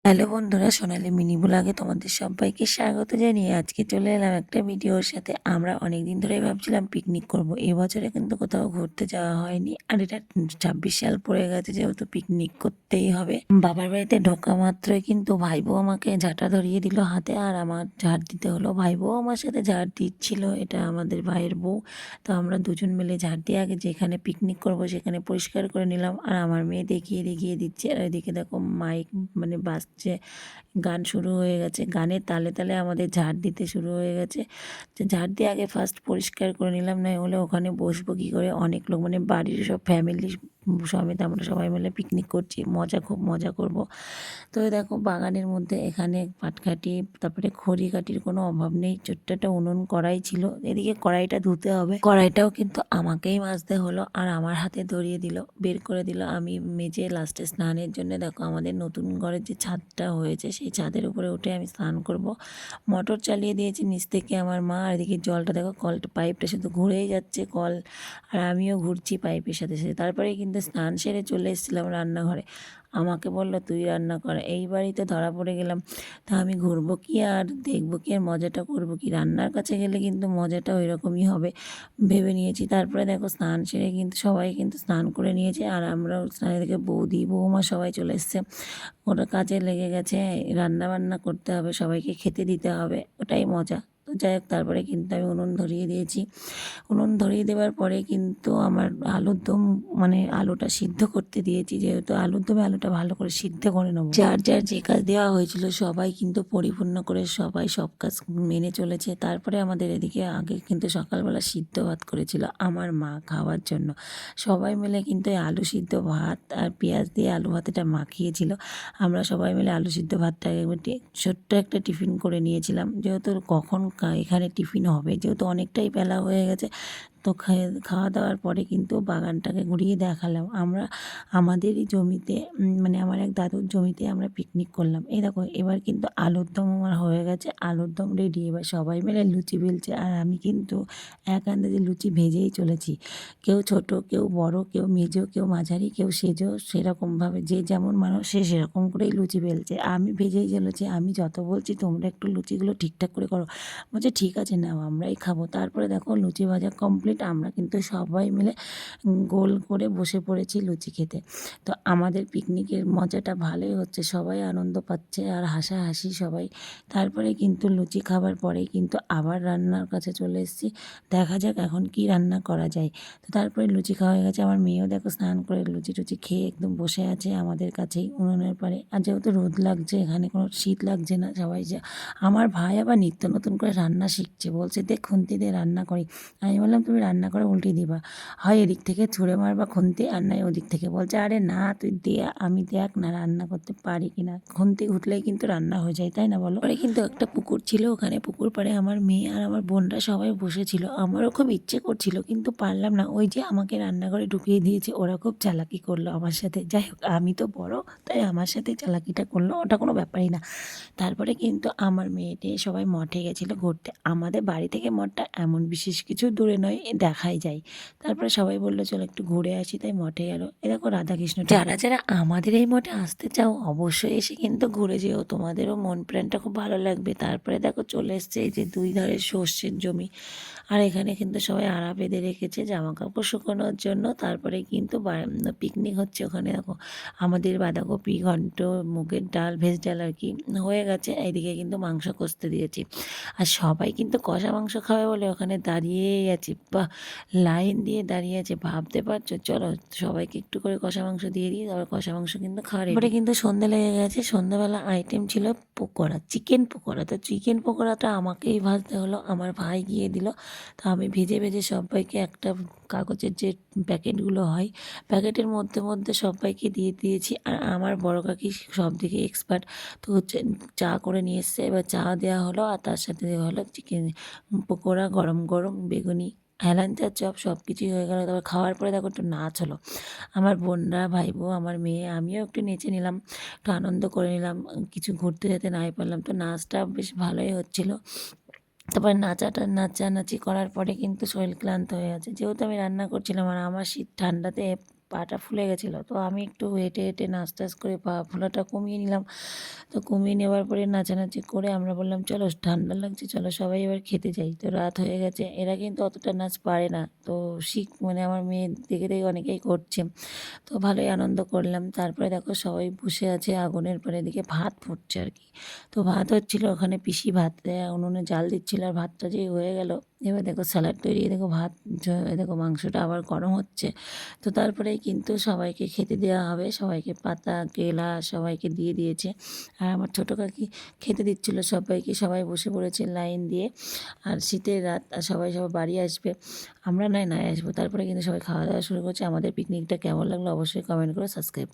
Hello বন্ধুরা, সোনালী mini ব্লগে তোমাদের সবাইকে স্বাগত জানিয়ে আজকে চলে এলাম একটা ভিডিওর সাথে। আমরা অনেকদিন ধরেই ভাবছিলাম পিকনিক করব। এবছরে কিন্তু কোথাও ঘুরতে যাওয়া হয়নি, আর এটা 26 সাল পড়ে গেছে, যেহেতু পিকনিক করতেই হবে। বাবার বাড়িতে ঢোকা মাত্রই কিন্তু ভাইবো আমাকে ঝাঁটা ধরিয়ে দিল হাতে, আর আমার ঝাড় দিতে হলো। ভাইবো আমার সাথে ঝাড় দিচ্ছিল, এটা আমাদের ভাইয়ের বউ। তো আমরা দুজন মিলে ঝাড় দিয়ে আগে যেখানে পিকনিক করব সেখানে পরিষ্কার করে নিলাম। আর আমার মেয়ে দেখিয়ে দেখিয়ে দিচ্ছে, আর এদিকে দেখো মাইক মানে বাজছে, গান শুরু হয়ে গেছে, গানের তালে তালে আমাদের ঝাড় দিতে শুরু হয়ে গেছে। তো ঝাড় দিয়ে আগে ফার্স্ট পরিষ্কার করে নিলাম, না হলে ওখানে বসবো কী করে। অনেক লোক মানে বাড়ির সব ফ্যামিলি সমেত আমরা সবাই মিলে পিকনিক করছি, খুব মজা করব। তো দেখো বাগানের মধ্যে এখানে পাটকাঠি, তারপরে খড়ি কাঠির কোনো অভাব নেই। ছোট্ট একটা উনুন কড়াই ছিল, এদিকে কড়াইটা ধুতে হবে। কড়াইটাও কিন্তু আমাকেই মাজতে হলো, আর আমার হাতে ধরিয়ে দিল, বের করে দিল। আমি মেজে লাস্টে স্নানের জন্য দেখো আমাদের নতুন ঘরের যে ছাদটা হয়েছে সেই ছাদের উপরে উঠে আমি স্নান করব। মোটর চালিয়ে দিয়েছি নিচ থেকে আমার মা, আর এদিকে জলটা দেখো, কলটা পাইপটা শুধু ঘুরেই যাচ্ছে কল, আর আমিও ঘুরছি পাইপের সাথে সাথে। তারপরে কিন্তু স্নান সেরে চলে এসেছিলাম রান্নাঘরে। আমাকে বললো তুই রান্না কর। এই বাড়িতে ধরা পড়ে গেলাম। তা আমি ঘুরবো কি আর দেখবো কি আর মজাটা করবো কি, রান্নার কাছে গেলে কিন্তু মজাটা ওই রকমই হবে ভেবে নিয়েছি। তারপরে দেখো স্নান সেরে কিন্তু সবাই কিন্তু স্নান করে নিয়েছে, আর আমরাও স্নানের থেকে বৌদি বৌমা সবাই চলে এসছে। ওটা কাজে লেগে গেছে, রান্না বান্না করতে হবে, সবাইকে খেতে দিতে হবে, ওটাই মজা। তো যাই হোক, তারপরে কিন্তু আমি উনুন ধরিয়ে দিয়েছি। উনুন ধরিয়ে দেওয়ার পরে কিন্তু আমার আলুর দম মানে আলুটা সিদ্ধ করতে দিয়েছি, যেহেতু আলুর দমে আলুটা ভালো করে সিদ্ধ করে নেবো। যার যার যে কাজ দেওয়া হয়েছিল সবাই কিন্তু পরিপূর্ণ করে সবাই সব কাজ মেনে চলেছে। তারপরে আমাদের এদিকে আগে কিন্তু সকালবেলা সিদ্ধ ভাত করেছিল আমার মা খাওয়ার জন্য। সবাই মিলে কিন্তু এই আলু সিদ্ধ ভাত আর পেঁয়াজ দিয়ে আলু ভাতটা মাখিয়েছিল। আমরা সবাই মিলে আলু সিদ্ধ ভাতটা ছোট্ট একটা টিফিন করে নিয়েছিলাম, যেহেতু কখন এখানে টিফিন হবে, যেহেতু অনেকটাই বেলা হয়ে গেছে। তো খাওয়া দাওয়ার পরে কিন্তু বাগানটাকে ঘুরিয়ে দেখালাম আমরা। আমাদেরই জমিতে মানে আমার এক দাদুর জমিতে আমরা পিকনিক করলাম। এই দেখো এবার কিন্তু আলুর দম আমার হয়ে গেছে, আলুর দম রেডি। এবার সবাই মিলে লুচি বেলছে, আর আমি কিন্তু এক আন্দাজে লুচি ভেজেই চলেছি। কেউ ছোট, কেউ বড়, কেউ মেজো, কেউ মাঝারি, কেউ সেজো, সেরকমভাবে যে যেমন মানুষ সে সেরকম করেই লুচি বেলছে। আমি ভেজেই চলেছি, আমি যত বলছি তোমরা একটু লুচিগুলো ঠিকঠাক করে করো। বলছে ঠিক আছে নাও আমরাই খাবো। তারপরে দেখো লুচি ভাজা কমপ্লিট, আমরা কিন্তু সবাই মিলে গোল করে বসে পড়েছি লুচি খেতে। তো আমাদের পিকনিকের মজাটা ভালোই হচ্ছে, সবাই আনন্দ পাচ্ছে আর হাসাহাসি সবাই। তারপরে কিন্তু লুচি খাবার পরেই কিন্তু আবার রান্নার কাছে চলে এসেছি, দেখা যাক এখন কি রান্না করা যায়। তো তারপরে লুচি খাওয়া হয়ে গেছে, আমার মেয়েও দেখো স্নান করে লুচি টুচি খেয়ে একদম বসে আছে আমাদের কাছেই উনুনের পাড়ে। আর যেহেতু রোদ লাগছে, এখানে কোনো শীত লাগছে না, সবাই যে আমার ভাই আবার নিত্য নতুন করে রান্না শিখছে, বলছে দে খুন্তি দিয়ে রান্না করি। আমি বললাম তুমি রান্না করে উল্টে দিবা, হয় এদিক থেকে ছুঁড়ে মারবা খুন্তি, আর নয় ওদিক থেকে। বলছে আরে না তুই দে, আমি দেখ না রান্না করতে পারি কি না, খুন্তি উঠলেই কিন্তু রান্না হয়ে যায়, তাই না বলো। পরে কিন্তু একটা পুকুর ছিল, ওখানে পুকুর পাড়ে আমার মেয়ে আর আমার বোনরা সবাই বসেছিল। আমারও খুব ইচ্ছে করছিল কিন্তু পারলাম না, ওই যে আমাকে রান্নাঘরে ঢুকিয়ে দিয়েছে, ওরা খুব চালাকি করলো আমার সাথে। যাই হোক আমি তো বড়, তাই আমার সাথে চালাকিটা করলো, ওটা কোনো ব্যাপারই না। তারপরে কিন্তু আমার মেয়েটে সবাই মঠে গেছিলো ঘুরতে। আমাদের বাড়ি থেকে মঠটা এমন বিশেষ কিছু দূরে নয়, দেখাই যায়। তারপরে সবাই বললো চলো একটু ঘুরে আসি, তাই মঠে গেলো। এ দেখো রাধাকৃষ্ণ, যারা যারা আমাদের এই মঠে আসতে চাও অবশ্যই এসে কিন্তু ঘুরে যেও, তোমাদেরও মন প্রাণটা খুব ভালো লাগবে। তারপরে দেখো চলে এসছে এই যে দুই ধারে সর্ষের জমি, আর এখানে কিন্তু সবাই আড়া বেঁধে রেখেছে জামা কাপড় শুকানোর জন্য। তারপরে কিন্তু পিকনিক হচ্ছে ওখানে। দেখো আমাদের বাঁধাকপি ঘন্ট, মুগের ডাল, ভেজ ডাল আর কি হয়ে গেছে। এইদিকে কিন্তু মাংস কষতে দিয়েছি, আর সবাই কিন্তু কষা মাংস খাবে বলে ওখানে দাঁড়িয়েই আছে, বা লাইন দিয়ে দাঁড়িয়ে আছে, ভাবতে পারছো। চলো সবাইকে একটু করে কষা মাংস দিয়ে দিই, তারপর কষা মাংস কিন্তু খাওয়ার এবারে কিন্তু সন্ধ্যে লেগে গেছে। সন্ধ্যাবেলা আইটেম ছিল পকোড়া, চিকেন পকোড়া। তো চিকেন পকোড়াটা আমাকেই ভাজতে হলো, আমার ভাই গিয়ে দিল। তো আমি ভেজে ভেজে সবাইকে একটা কাগজের যে প্যাকেটগুলো হয়, প্যাকেটের মধ্যে মধ্যে সবাইকে দিয়ে দিয়েছি। আর আমার বড় কাকি সব দিকে এক্সপার্ট, তো হচ্ছে চা করে নিয়ে এসছে, এবার চা দেওয়া হলো, আর তার সাথে দেওয়া হলো চিকেন পকোড়া, গরম গরম বেগুনি, হেলাঞ্চা চপ, সব কিছুই হয়ে গেলো। তারপর খাওয়ার পরে দেখো একটু নাচ হলো, আমার বোনরা, ভাইবো, আমার মেয়ে, আমিও একটু নেচে নিলাম, একটু আনন্দ করে নিলাম। কিছু ঘুরতে যেতে নাই পারলাম, তো নাচটা বেশ ভালোই হচ্ছিলো। তারপরে নাচানাচি করার পরে কিন্তু শরীর ক্লান্ত হয়ে আছে, যেহেতু আমি রান্না করছিলাম, আর আমার শীত ঠান্ডাতে পাটা ফুলে গেছিলো। তো আমি একটু হেঁটে, হেঁটে নাচ-টাচ করে পা ফোলাটা কমিয়ে নিলাম। তো কমিয়ে নেওয়ার পরে নাচানাচি করে আমরা বললাম, "চলো ঠান্ডা লাগছে, চলো সবাই এবার খেতে যাই।" তো রাত হয়ে গেছে। এরা কিন্তু অতটা নাচ পারে না। তো মানে আমার মেয়ে দেখে, দেখে অনেকেই করছে। তো ভালোই আনন্দ করলাম। তারপরে দেখো সবাই বসে আছে আগুনের পরে, এদিকে ভাত ফুটছে আরকি। তো ভাত হচ্ছিল, ওখানে পিসি ভাত উনুনে জাল দিচ্ছিল আর ভাতটা যেই হয়ে গেল, এবার দেখো স্যালাড তৈরি, এই দেখো ভাত এই দেখো মাংসটা আবার গরম হচ্ছে। তো তারপরেই কিন্তু সবাইকে খেতে দেওয়া হবে। সবাইকে পাতা, কেলা সবাইকে দিয়ে দিয়েছে। আর আমার ছোটো কাকি খেতে দিচ্ছিল সবাইকে। সবাই বসে পড়েছে লাইন দিয়ে। আর শীতের রাত, আর সবাই বাড়ি আসবে। আমরা নয় আসবো। তারপরে কিন্তু সবাই খাওয়া-দাওয়া শুরু করছে। আমাদের পিকনিকটা কেমন লাগলো অবশ্যই কমেন্ট করে সাবস্ক্রাইব